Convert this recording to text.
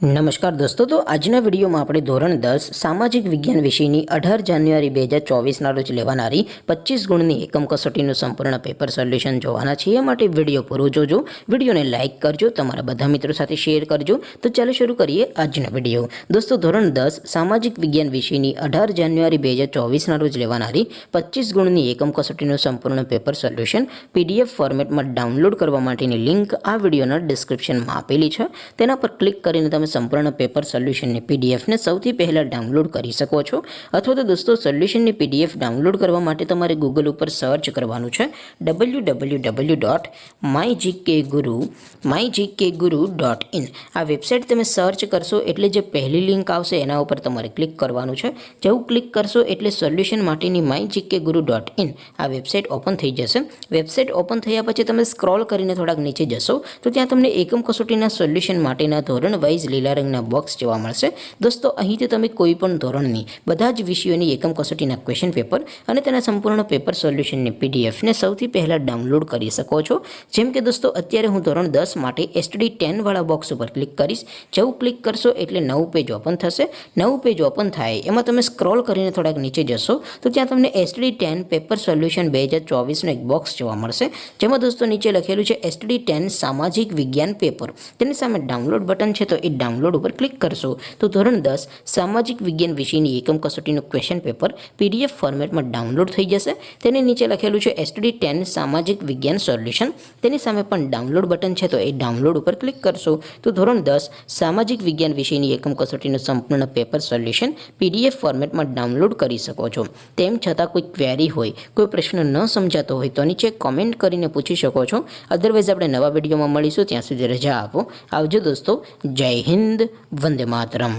નમસ્કાર દોસ્તો, તો આજના વિડીયોમાં આપણે ધોરણ 10 સામાજિક વિજ્ઞાન વિષયની 18 જાન્યુઆરી 2024ના રોજ લેવાનારી 25 ગુણની એકમ કસોટીનું સંપૂર્ણ પેપર સોલ્યુશન જોવાના છીએ। એ માટે વિડીયો પૂરો જોજો, વિડીયોને લાઇક કરજો, તમારા બધા મિત્રો સાથે શેર કરજો। તો ચાલો શરૂ કરીએ આજનો વિડીયો। દોસ્તો, ધોરણ 10 સામાજિક વિજ્ઞાન વિષયની 18 જાન્યુઆરી 2024ના રોજ લેવાનારી 25 ગુણની એકમ કસોટીનું સંપૂર્ણ પેપર સોલ્યુશન PDF ફોર્મેટમાં ડાઉનલોડ કરવા માટેની લિંક આ વિડીયોના ડિસ્ક્રિપ્શનમાં આપેલી છે। તેના પર ક્લિક કરીને તમે સંપૂર્ણ પેપર સોલ્યુશનની પીડીએફને સૌથી પહેલાં ડાઉનલોડ કરી શકો છો। અથવા તો દોસ્તો, સોલ્યુશનની પીડીએફ ડાઉનલોડ કરવા માટે તમારે ગૂગલ ઉપર સર્ચ કરવાનું છે www.mygkguru.in। આ વેબસાઇટ તમે સર્ચ કરશો એટલે જે પહેલી લિંક આવશે એના ઉપર તમારે ક્લિક કરવાનું છે। જેવું ક્લિક કરશો એટલે સોલ્યુશન માટેની mygkguru.in આ વેબસાઇટ ઓપન થઈ જશે। વેબસાઇટ ઓપન થયા પછી તમે સ્ક્રોલ કરીને થોડાક નીચે જશો તો ત્યાં તમને એકમ કસોટીના સોલ્યુશન માટેના ધોરણ વાઇઝ લીલા રંગના બોક્સ જોવા મળશે। દોસ્તો, અહીંથી તમે કોઈ પણ ધોરણની બધા જ વિષયોની એકમ કસોટીના ક્વેશ્ચન પેપર અને તેના સંપૂર્ણ પેપર સોલ્યુશનની પીડીએફને સૌથી પહેલાં ડાઉનલોડ કરી શકો છો। જેમ કે દોસ્તો, અત્યારે હું ધોરણ 10 માટે STD10 વાળા બોક્સ ઉપર ક્લિક કરીશ। જેવું ક્લિક કરશો એટલે નવું પેજ ઓપન થશે। નવું પેજ ઓપન થાય એમાં તમે સ્ક્રોલ કરીને થોડાક નીચે જશો તો ત્યાં તમને STD10 પેપર સોલ્યુશન 2024નું એક બોક્સ જોવા મળશે, જેમાં દોસ્તો નીચે લખેલું છે STD10 સામાજિક વિજ્ઞાન પેપર। તેની સામે ડાઉનલોડ બટન છે, તો એ ડાઉનલોડ ઉપર ક્લિક કરશો તો ધોરણ 10 સામાજિક વિજ્ઞાન વિષયની એકમ કસોટીનું ક્વેશ્ચન પેપર PDF ફોર્મેટમાં ડાઉનલોડ થઈ જશે। તેની નીચે લખેલું છે STD10 સામાજિક વિજ્ઞાન સોલ્યુશન। તેની સામે પણ ડાઉનલોડ બટન છે, તો એ ડાઉનલોડ ઉપર ક્લિક કરશો તો ધોરણ 10 સામાજિક વિજ્ઞાન વિષયની એકમ કસોટીનું સંપૂર્ણ પેપર સોલ્યુશન PDF ફોર્મેટમાં ડાઉનલોડ કરી શકો છો। તેમ છતાં કોઈ ક્વેરી હોય, કોઈ પ્રશ્ન ન સમજાતો હોય તો નીચે કોમેન્ટ કરીને પૂછી શકો છો। અધરવાઇઝ આપણે નવા વિડીયોમાં મળીશું, ત્યાં સુધી રજા આપો। આવજો દોસ્તો, જય હિન્દ, વંદે માતરમ।